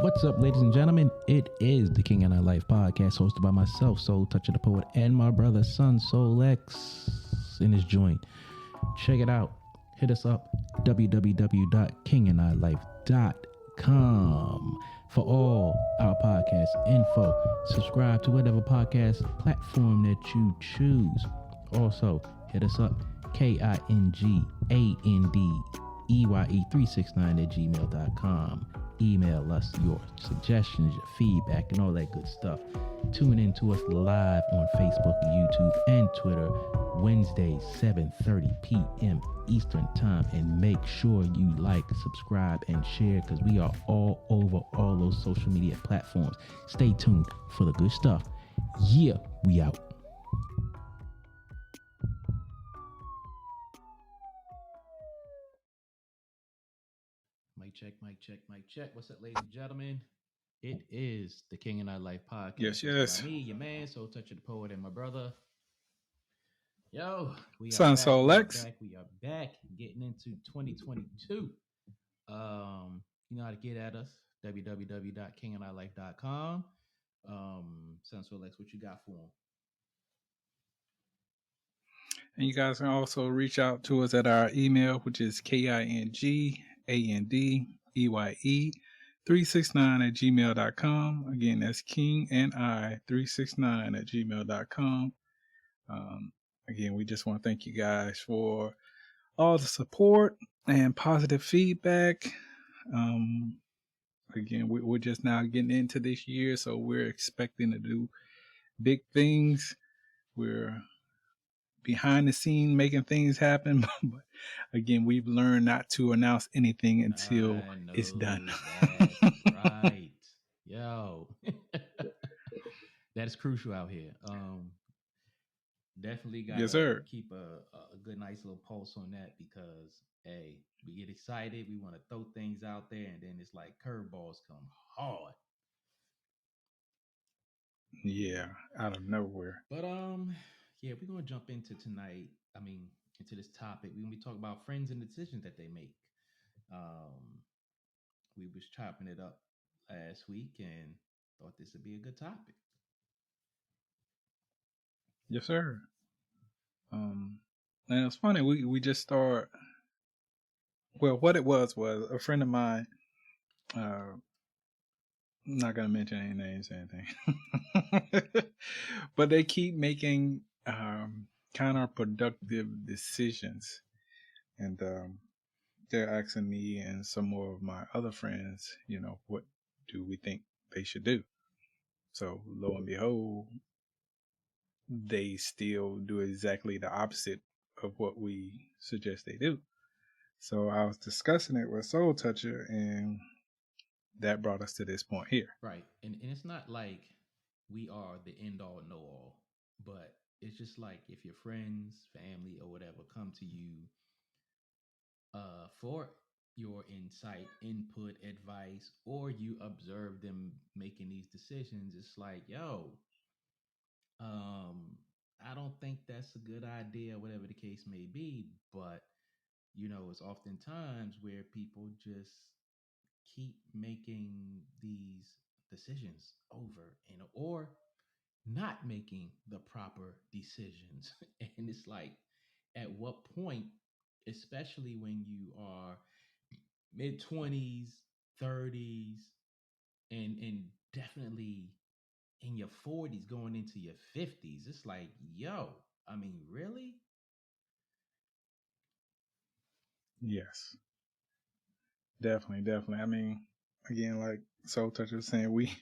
What's up, ladies and gentlemen? It is the King and I Life podcast, hosted by myself, Soul Toucher the Poet, and my brother, Son Soul X, in his joint. Check it out. Hit us up, www.kingandilife.com, for all our podcast info. Subscribe to whatever podcast platform that you choose. Also, hit us up, KINGANDEYE369@gmail.com. Email us your suggestions, your feedback, and all that good stuff. Tune in to us live on Facebook, YouTube, and Twitter, Wednesdays, 7:30 p.m. Eastern Time. And make sure you like, subscribe, and share, because we are all over all those social media platforms. Stay tuned for the good stuff. Yeah, we out. Mic check, mic check, mic check. What's up, ladies and gentlemen? It is the King and I Life podcast. Yes. By me, your man, Soul Toucher the Poet, and my brother. Yo, we are Son back. Soul We are X. back. We are back. Getting into 2022. You know how to get at us. www.kingandilife.com. Son Soul X, what you got for them? And you guys can also reach out to us at our email, which is KINGANDEYE369@gmail.com. Again, that's KingandI369@gmail.com. Again, we just want to thank you guys for all the support and positive feedback. Again, we're just now getting into this year, so we're expecting to do big things. We're behind the scene making things happen, but again, we've learned not to announce anything until it's done. Right. Yo. That is crucial out here. Definitely got to keep a good, nice little pulse on that, because, hey, we get excited. We want to throw things out there, and then it's like curveballs come hard. Yeah, out of nowhere. But, yeah, we're going to jump into into this topic. We're going to be talking about friends and decisions that they make. We was chopping it up last week and thought this would be a good topic. Yes, sir. And it's funny, we just start. Well, what it was a friend of mine. I'm not gonna mention any names or anything, but they keep making counterproductive decisions, and they're asking me and some more of my other friends, what do we think they should do? So lo and behold, they still do exactly the opposite of what we suggest they do. So I was discussing it with Soul Toucher, and that brought us to this point here. Right. And it's not like we are the end all, know all, but it's just like if your friends, family, or whatever come to you for your insight, input, advice, or you observe them making these decisions, it's like, yo, I don't think that's a good idea, whatever the case may be. But, it's oftentimes where people just keep making these decisions over or not making the proper decisions. And it's like, at what point, especially when you are mid-20s, 30s, and definitely in your 40s going into your 50s, it's like, yo, really? Yes, definitely. Again, like Soul Toucher was saying, we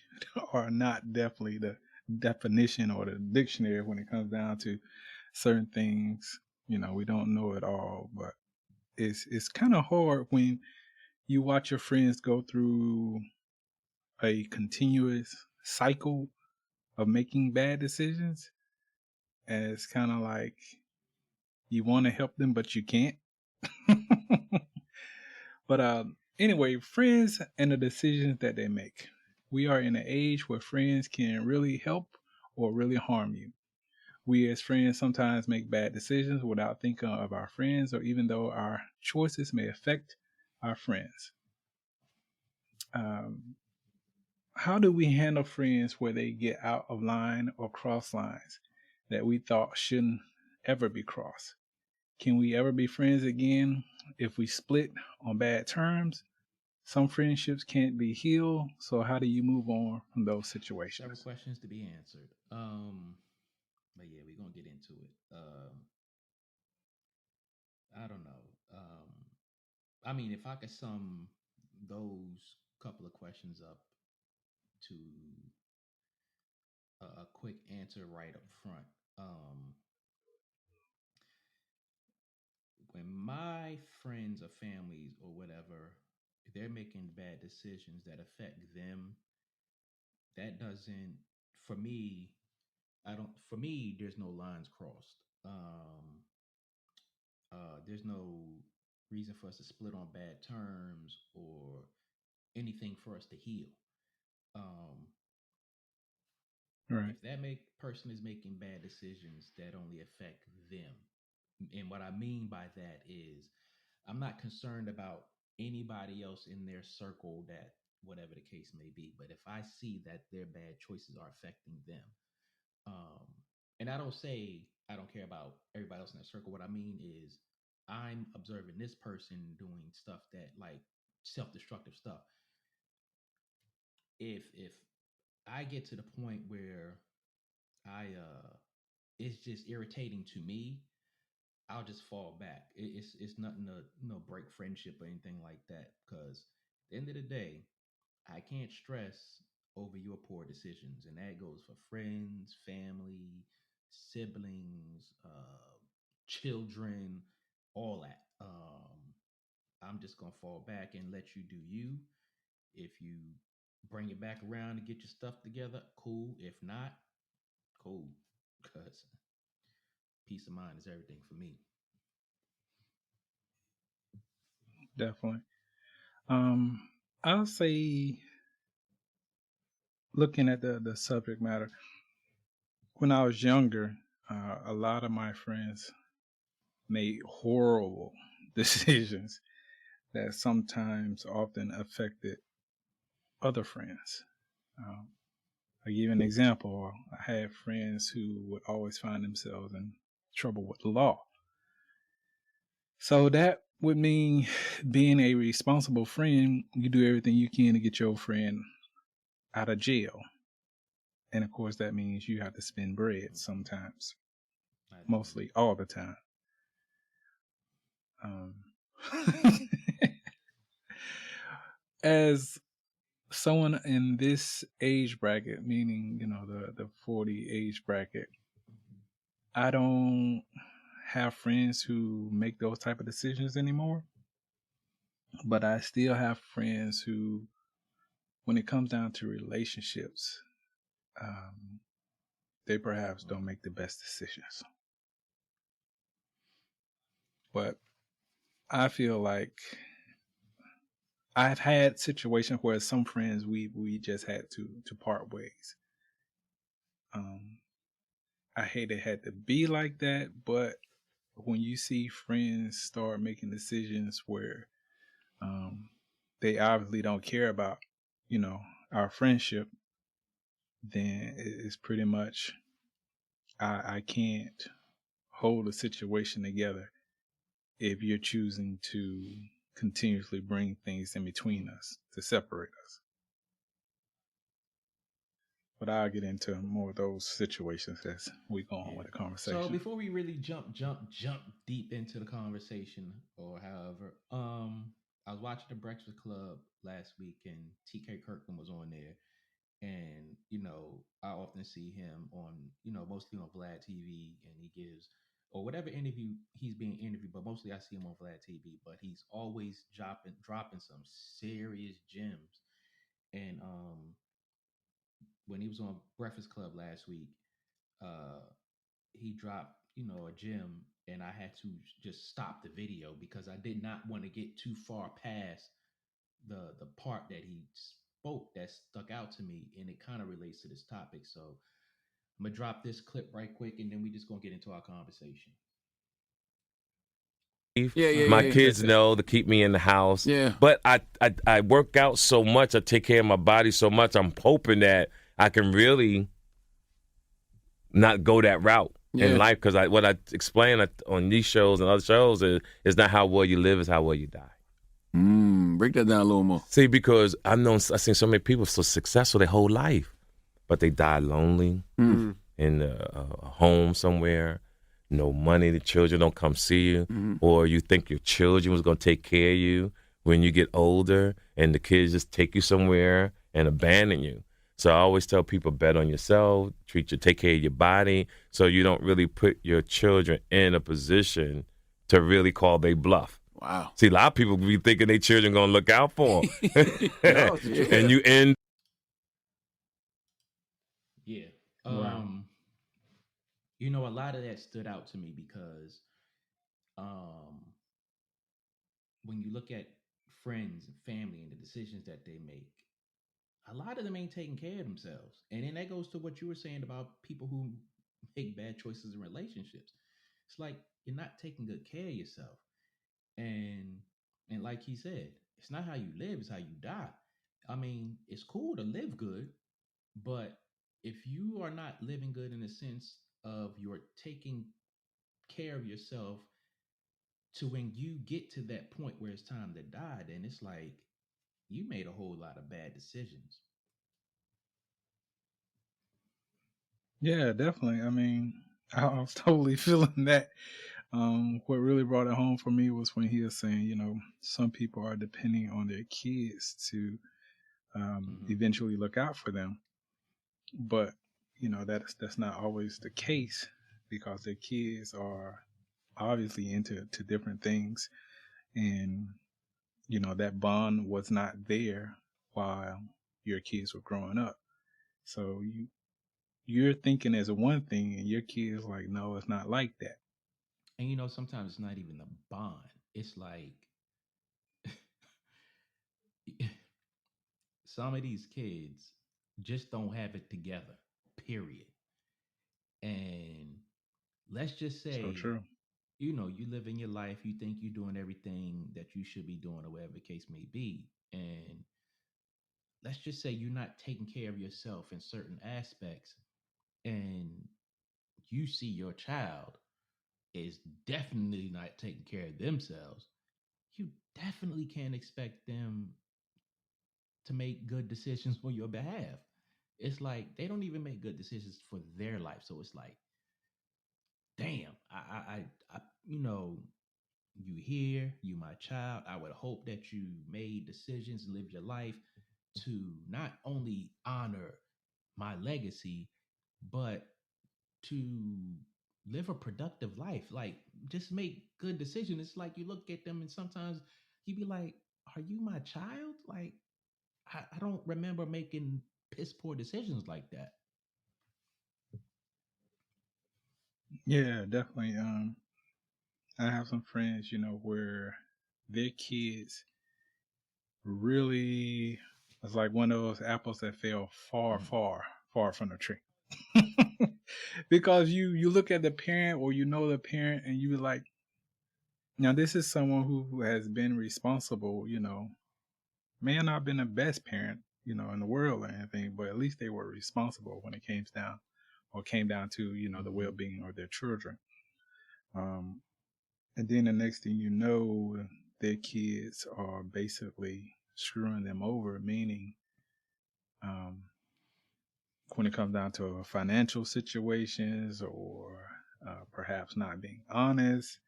are not definitely the definition or the dictionary when it comes down to certain things. We don't know it all, but it's kind of hard when you watch your friends go through a continuous cycle of making bad decisions. And it's kind of like you want to help them, but you can't. But anyway, friends and the decisions that they make. We are in an age where friends can really help or really harm you. We as friends sometimes make bad decisions without thinking of our friends, or even though our choices may affect our friends. Um, how do we handle friends where they get out of line or cross lines that we thought shouldn't ever be crossed? Can we ever be friends again if we split on bad terms? Some friendships can't be healed. So, how do you move on from those Several situations? questions to be answered. But yeah, we're gonna get into it. I don't know. I mean, if I could sum those couple of questions up to a quick answer right up front. Um, when my friends or families or whatever, they're making bad decisions that affect them, that doesn't, for me, I don't, for me, there's no lines crossed. There's no reason for us to split on bad terms or anything for us to heal. Um, Right. if that make person is making bad decisions that only affect them, and what I mean by that is I'm not concerned about anybody else in their circle, that whatever the case may be, but if I see that their bad choices are affecting them, um and I don't say I don't care about everybody else in that circle. What I mean is I'm observing this person doing stuff that, like, self-destructive stuff. If I get to the point where I it's just irritating to me, I'll just fall back. It's nothing to, break friendship or anything like that. Because at the end of the day, I can't stress over your poor decisions, and that goes for friends, family, siblings, children, all that. I'm just gonna fall back and let you do you. If you bring it back around to get your stuff together, cool. If not, cool. Because peace of mind is everything for me. Definitely. Um, I'll say, looking at the subject matter, when I was younger, a lot of my friends made horrible decisions that sometimes often affected other friends. Um, I give you an example. I had friends who would always find themselves in trouble with the law. So that would mean, being a responsible friend, you do everything you can to get your friend out of jail. And of course, that means you have to spend bread sometimes, I do. mostly all the time. Um, as someone in this age bracket, meaning, the 40 age bracket, I don't have friends who make those type of decisions anymore. But I still have friends who, when it comes down to relationships, um, they perhaps don't make the best decisions. But I feel like I've had situations where some friends, we just had to part ways. Um, I hate it had to be like that, but when you see friends start making decisions where, um, they obviously don't care about, you know, our friendship, then it's pretty much, I can't hold a situation together if you're choosing to continuously bring things in between us to separate us. But I'll get into more of those situations as we go on Yeah. with the So conversation. before we really jump deep into the conversation, or however, I was watching the Breakfast Club last week, and TK Kirkland was on there, and I often see him on, mostly on Vlad TV, and he gives, or whatever interview he's being interviewed, but mostly I see him on Vlad TV. But he's always dropping some serious gems, and when he was on Breakfast Club last week, uh he dropped, a gem, and I had to just stop the video because I did not want to get too far past the part that he spoke that stuck out to me, and it kind of relates to this topic. So I'm gonna drop this clip right quick, and then we just gonna get into our conversation. My kids know to keep me in the house. Yeah. But I work out so much. I take care of my body so much. I'm hoping that I can really not go that route in life, because what I explain on these shows and other shows is not how well you live, is how well you die. Break that down a little more. See, because I've seen so many people so successful their whole life, but they die lonely in a home somewhere. No money, the children don't come see you, or you think your children was going to take care of you when you get older, and the kids just take you somewhere and abandon you. So I always tell people, bet on yourself, take care of your body, so you don't really put your children in a position to really call they bluff. Wow. See, a lot of people be thinking their children going to look out for them. And you end. Yeah. Wow. You know, a lot of that stood out to me because when you look at friends and family and the decisions that they make, a lot of them ain't taking care of themselves. And then that goes to what you were saying about people who make bad choices in relationships. It's like you're not taking good care of yourself. And like he said, it's not how you live, it's how you die. I mean, it's cool to live good, but if you are not living good in the sense of you're taking care of yourself to when you get to that point where it's time to die, then it's like you made a whole lot of bad decisions. Yeah, definitely. I mean, I was totally feeling that. What really brought it home for me was when he was saying, you know, some people are depending on their kids to eventually look out for them, but you know that's not always the case, because their kids are obviously into different things, and you know that bond was not there while your kids were growing up. So you're thinking as a one thing, and your kids like, no, it's not like that. And you know, sometimes it's not even a bond. It's like some of these kids just don't have it together, period. And let's just So say, true. you know, you live in your life, you think you're doing everything that you should be doing, or whatever the case may be. And let's just say you're not taking care of yourself in certain aspects, and you see your child is definitely not taking care of themselves. You definitely can't expect them to make good decisions on your behalf. It's like they don't even make good decisions for their life. So it's like, damn, you know, you here, you my child. I would hope that you made decisions, lived your life to not only honor my legacy, but to live a productive life. Like, just make good decisions. It's like you look at them and sometimes you be like, are you my child? Like, I don't remember making piss poor decisions like that. Yeah, definitely. I have some friends, you know, where their kids really was like one of those apples that fell far, Mm. far, far from the tree. Because you look at the parent, or you know the parent, and you be like, now this is someone who has been responsible, you know, may have not been the best parent, you know, in the world or anything, but at least they were responsible when it came down to, you know, the Mm-hmm. well-being of their children. Um, and then the next thing you know, their kids are basically screwing them over, meaning um, when it comes down to financial situations, or perhaps not being honest,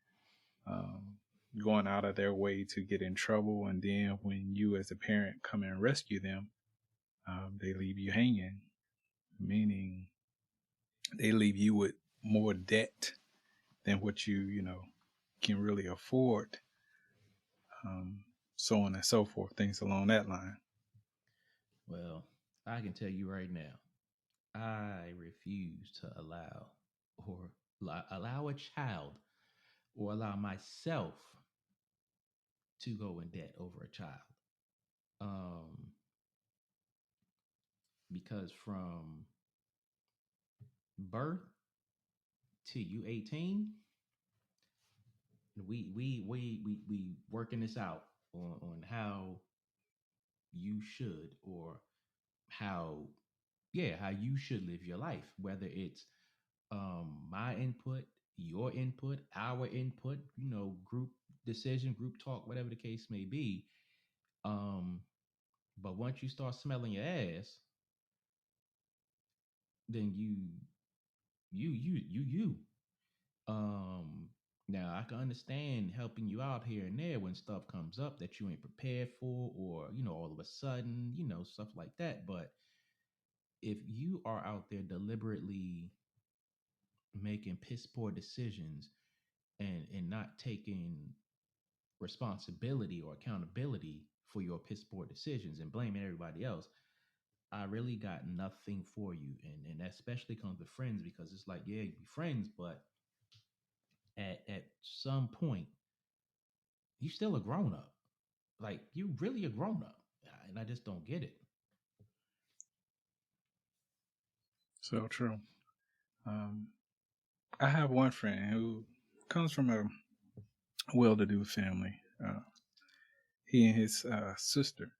um, going out of their way to get in trouble. And then when you as a parent come and rescue them, they leave you hanging, meaning they leave you with more debt than what you know, can really afford. Um, so on and so forth, things along that line. Well, I can tell you right now, I refuse to or allow a child or allow myself to go in debt over a child. Um, because from birth to you 18, we working this out on how you should, or how how you should live your life, whether it's my input, your input, our input, group decision, group talk, whatever the case may be. But once you start smelling your ass, then you. Um, Now I can understand helping you out here and there when stuff comes up that you ain't prepared for, or all of a sudden, stuff like that. But if you are out there deliberately making piss poor decisions and not taking responsibility or accountability for your piss poor decisions and blaming everybody else, I really got nothing for you. And that especially comes with friends, because it's like, yeah, you be friends, but at some point, you still a grown up. Like, you really a grown up. And I just don't get it. So true. I have one friend who comes from a well-to-do family. He and his sister.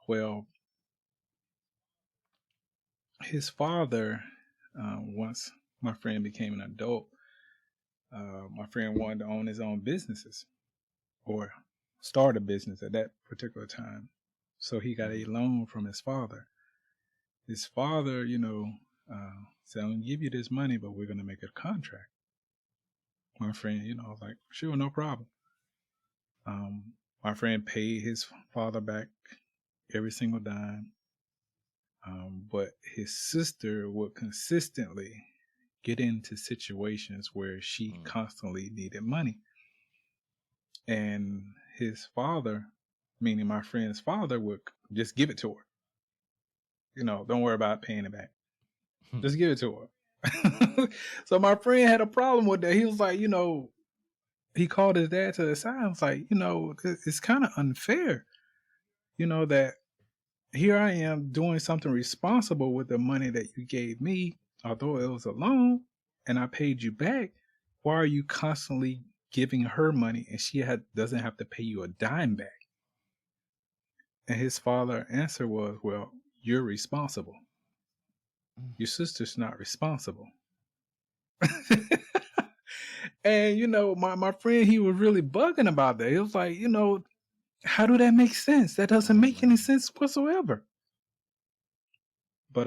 Well, his father, once my friend became an adult, my friend wanted to own his own businesses or start a business at that particular time. So he got a loan from his father. His father, said, I'm going to give you this money, but we're going to make a contract. My friend, was like, sure, no problem. My friend paid his father back every single dime. But his sister would consistently get into situations where she constantly needed money. And his father, meaning my friend's father, would just give it to her. Don't worry about paying it back. Just give it to her. So my friend had a problem with that. He was like, he called his dad to the side. I was like, it's kind of unfair, that here I am doing something responsible with the money that you gave me, although it was a loan and I paid you back. Why are you constantly giving her money and she doesn't have to pay you a dime back? And his father's answer was, well, you're responsible. Your sister's not responsible. And, my friend, he was really bugging about that. He was like, how do that make sense? That doesn't make any sense whatsoever. But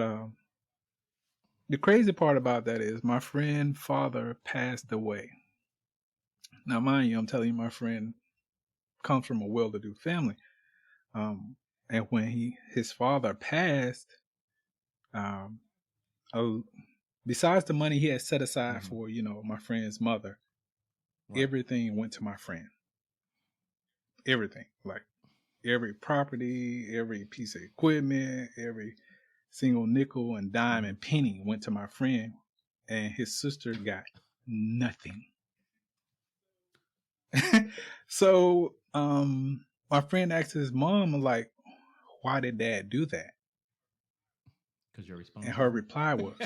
the crazy part about that is my friend's father passed away. Now, mind you, I'm telling you, my friend comes from a well-to-do family. And when his father passed, besides the money he had set aside for, my friend's mother, everything went to my friend. Everything, like every property, every piece of equipment, every single nickel and dime and penny went to my friend, and his sister got nothing. So, my friend asked his mom, like, why did dad do that? Because you're responsible. And her reply was,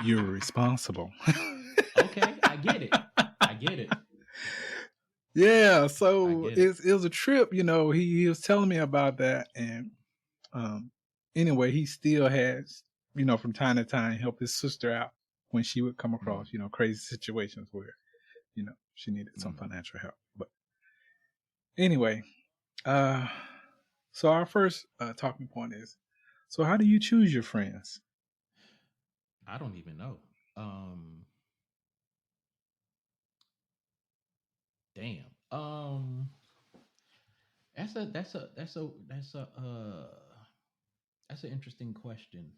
you're responsible. Okay, I get it. Yeah, so it was a trip, he was telling me about that. And anyway, he still has, from time to time, help his sister out when she would come across, crazy situations where, she needed some financial help. But anyway, so our first talking point is, so how do you choose your friends? I don't even know. Damn. That's an interesting question.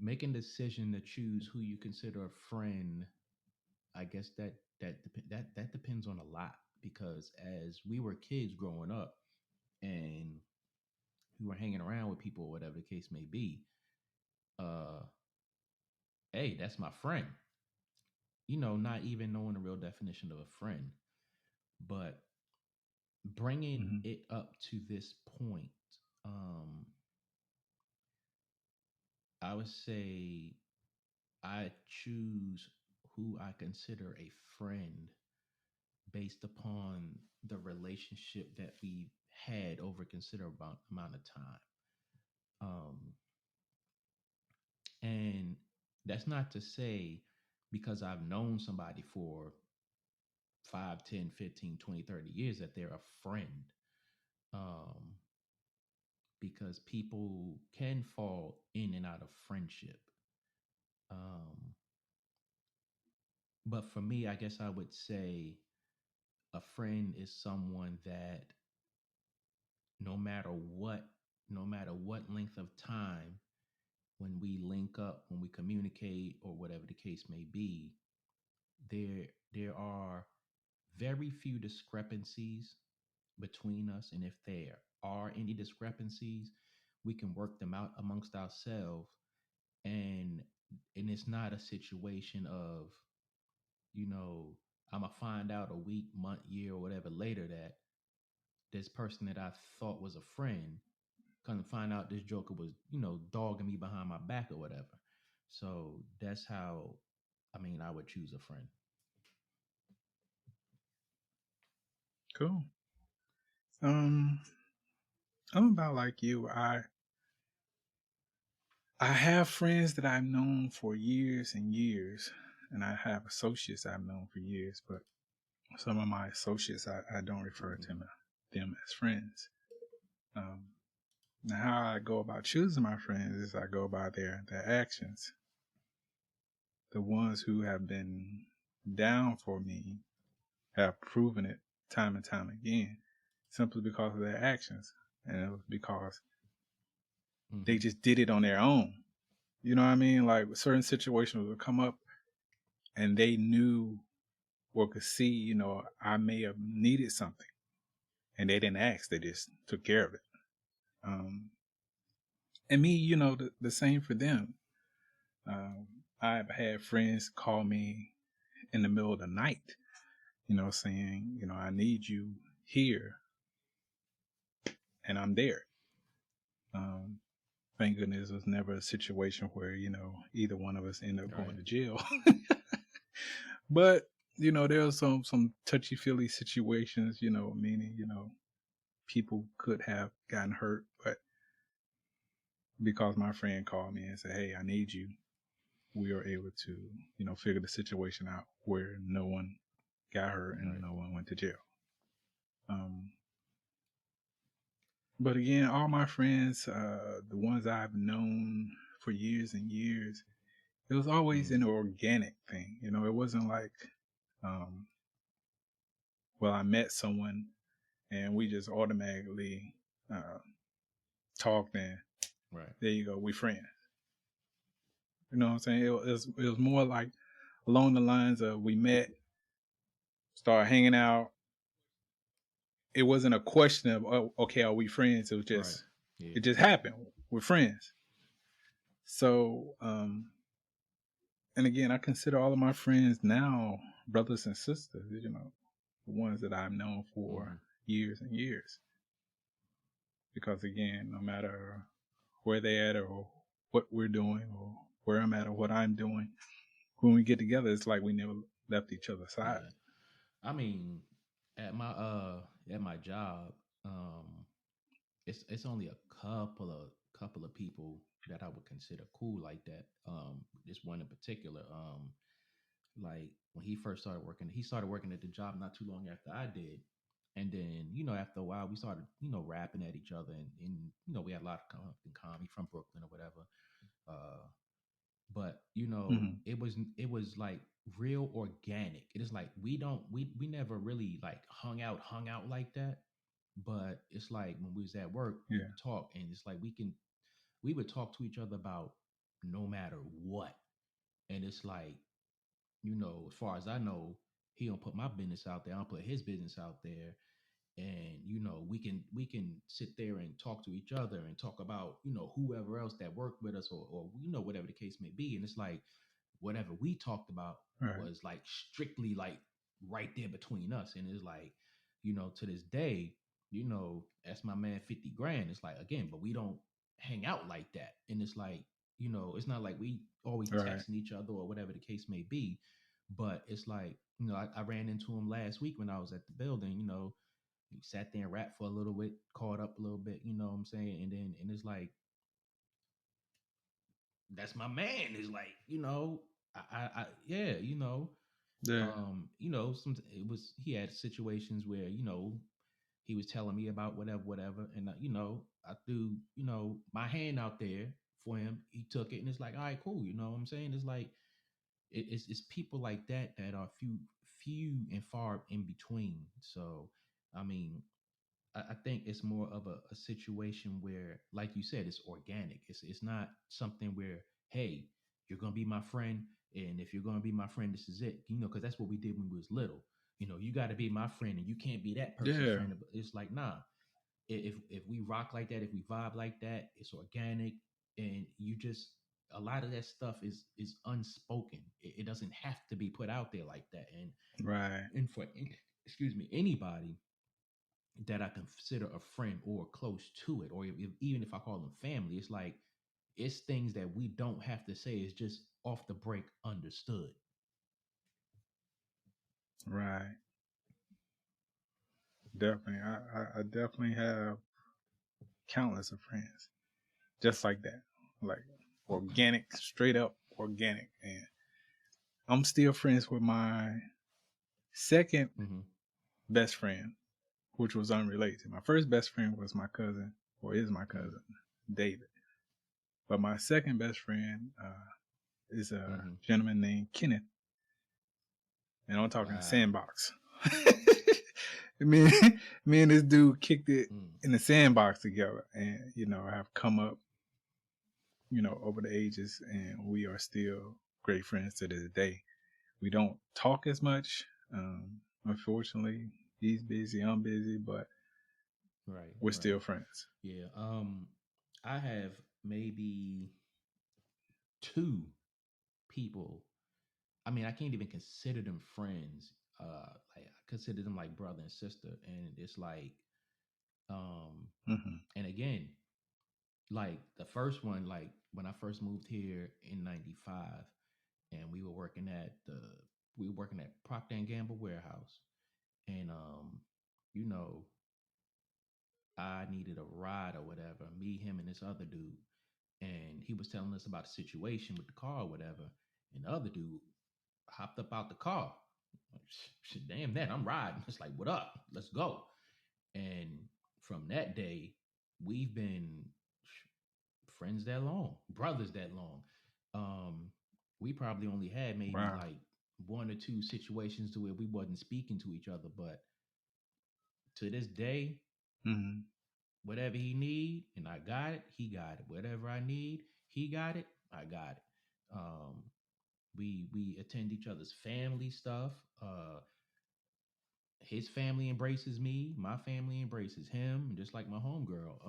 Making a decision to choose who you consider a friend, I guess that depends on a lot, because as we were kids growing up and we were hanging around with people, whatever the case may be, hey, that's my friend. Not even knowing the real definition of a friend, but bringing it up to this point, I would say I choose who I consider a friend based upon the relationship that we had over a considerable amount of time. Um, and that's not to say because I've known somebody for 5, 10, 15, 20, 30 years that they're a friend. Um, because people can fall in and out of friendship. Um, but for me, I guess I would say a friend is someone that no matter what, no matter what length of time, when we link up, when we communicate, or whatever the case may be, there are very few discrepancies between us, and if there are any discrepancies, we can work them out amongst ourselves, and it's not a situation of, you know, I'm gonna find out a week, month, year, or whatever later that this person that I thought was a friend, come to find out this joker was, dogging me behind my back or whatever. So that's how, I mean, I would choose a friend. Cool. I'm about like you. I have friends that I've known for years and years, and I have associates I've known for years, but some of my associates I don't refer to them as friends. Now how I go about choosing my friends is I go by their actions. The ones who have been down for me have proven it time and time again, simply because of their actions. And it was because they just did it on their own. You know what I mean? Like certain situations would come up and they knew or could see, I may have needed something and they didn't ask, they just took care of it. And me, the same for them. I've had friends call me in the middle of the night, saying, I need you here, and I'm there. Thank goodness it was never a situation where, either one of us ended up going to jail. But, there are some touchy-feely situations, meaning, people could have gotten hurt, but because my friend called me and said, hey, I need you, we were able to, figure the situation out where no one got hurt and no one went to jail. But again, all my friends, the ones I've known for years and years, it was always an organic thing. It wasn't like, well, I met someone and we just automatically talked and there you go, we friends. You know what I'm saying? It was more like along the lines of we met, started hanging out. It wasn't a question of, oh, okay, are we friends? It was just, It just happened. We're friends. So, and again, I consider all of my friends now brothers and sisters, the ones that I've known for years and years. Because again, no matter where they're at or what we're doing or where I'm at or what I'm doing, when we get together, it's like we never left each other's side. Yeah. I mean, at my job, it's only a couple of people that I would consider cool like that. This one in particular, like when he started working at the job not too long after I did. And then, after a while we started, rapping at each other and we had a lot in common. From Brooklyn or whatever. But it was like real organic. It is like we never really like hung out like that. But it's like when we was at work, we would talk, and it's like we would talk to each other about no matter what. And it's like, as far as I know, he don't put my business out there. I don't put his business out there. And we can sit there and talk to each other and talk about whoever else that worked with us or whatever the case may be. And it's like whatever we talked about was like strictly like right there between us. And it's like, to this day, that's my man 50 grand. It's like, again, but we don't hang out like that. And it's like, it's not like we always Right. texting each other or whatever the case may be. But it's like, I ran into him last week when I was at the building. We sat there and rapped for a little bit, caught up a little bit, you know what I'm saying? And it's like, that's my man. It's like, yeah, Yeah. some he had situations where, he was telling me about whatever. And, I threw, my hand out there for him. He took it and it's like, all right, cool. You know what I'm saying? It's like, it's people like that are few and far in between. So, I mean, I think it's more of a situation where, like you said, it's organic. It's not something where, hey, you're gonna be my friend, and if you're gonna be my friend, this is it. Because that's what we did when we was little. You got to be my friend, and you can't be that person's Yeah. friend. It's like, nah. If we rock like that, if we vibe like that, it's organic, and you just a lot of that stuff is unspoken. It doesn't have to be put out there like that. Right. And for excuse me, anybody that I consider a friend or close to it, or even if I call them family, it's like it's things that we don't have to say. It's just off the break understood. Right. Definitely. I definitely have countless of friends just like that. Like organic, straight up organic. And I'm still friends with my second best friend, which was unrelated. My first best friend was my cousin, or is my cousin, David. But my second best friend is a gentleman named Kenneth. And I'm talking sandbox. me and this dude kicked it in the sandbox together. And, I have come up, over the ages, and we are still great friends to this day. We don't talk as much. Unfortunately, he's busy, I'm busy, but we're still friends. Yeah. I have maybe 2 people. I mean, I can't even consider them friends. Like I consider them like brother and sister, and it's like, and again, like the first one, like when I first moved here in '95, and we were working at Procter and Gamble warehouse, and you know, I needed a ride or whatever. Me, him, and this other dude, and he was telling us about the situation with the car or whatever, and the other dude hopped up out the car. Damn that, I'm riding. It's like, what up? Let's go. And from that day, we've been friends that long, brothers that long. We probably only had maybe like 1 or 2 situations to where we wasn't speaking to each other, but to this day, whatever he need and I got it, he got it. Whatever I need, he got it, I got it. We attend each other's family stuff. His family embraces me, my family embraces him, just like my homegirl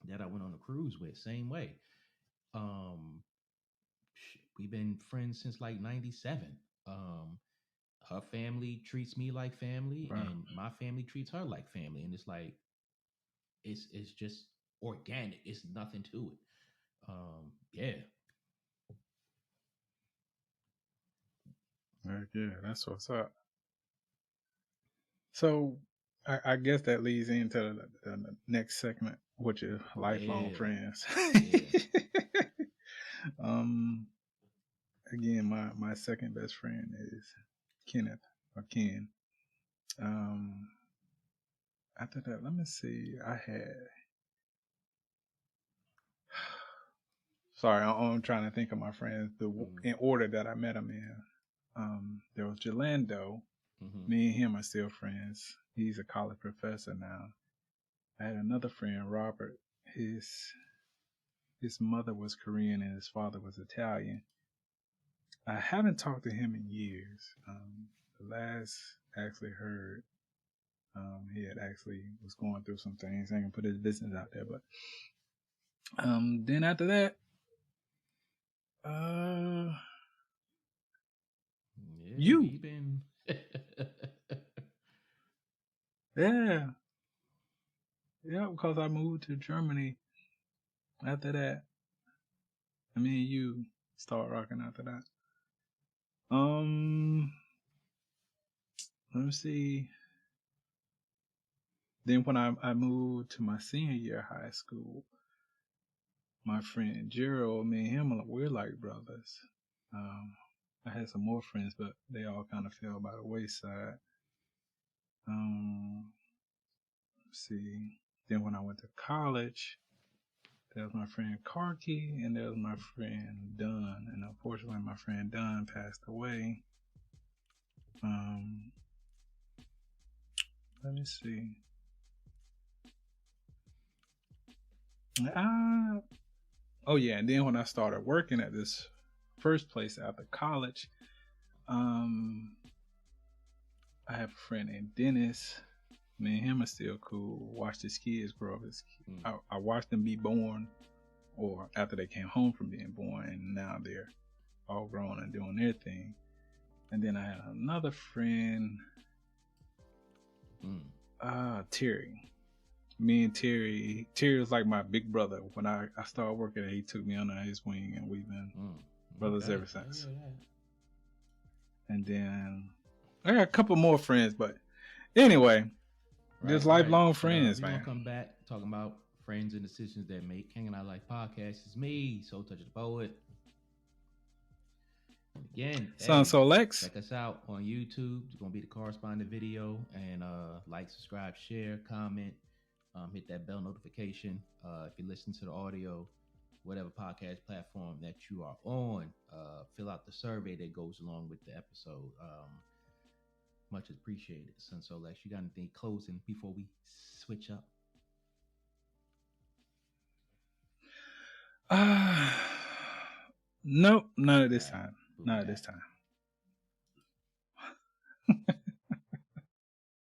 that I went on a cruise with, same way. We've been friends since like '97. Her family treats me like family, and my family treats her like family, and it's like it's just organic. It's nothing to it. Yeah. Yeah, that's what's up. So I guess that leads into the next segment, which is lifelong friends. Again, my second best friend is Kenneth or Ken. After that, let me see. I had. Sorry, I'm trying to think of my friends in order that I met them in. There was Jelando. Me and him are still friends. He's a college professor now. I had another friend, Robert. His mother was Korean and his father was Italian. I haven't talked to him in years. The last actually heard, he had actually was going through some things. I ain't gonna put his business out there, but then after that, you been yeah, because I moved to Germany after that. and me and you start rocking after that. Let me see. Then when I moved to my senior year of high school, my friend Gerald, me and him, we're like brothers. I had some more friends, but they all kind of fell by the wayside. Let's see. Then when I went to college, there was my friend Karki, and there was my friend Dunn. And unfortunately, my friend Dunn passed away. Let me see. Oh yeah, and then when I started working at this first place after college, I have a friend named Dennis. Me and him are still cool. Watched his kids grow up. I watched them be born, or after they came home from being born, and now they're all grown and doing their thing. And then I had another friend, Terry. Me and Terry was like my big brother. When I started working, he took me under his wing, and we've been brothers ever since. And then I got a couple more friends, but anyway, just lifelong friends, man. We're gonna come back talking about friends and decisions that make. Hanging Out Life podcast is me, Soul Touch the Poet. And again, Son Soul Lex. Check us out on YouTube. It's gonna be the corresponding video, and like, subscribe, share, comment. Hit that bell notification. If you listen to the audio, whatever podcast platform that you are on, fill out the survey that goes along with the episode. Much appreciated. Son Soul Lex, you got anything closing before we switch up? Nope, not at this time. Not at this time.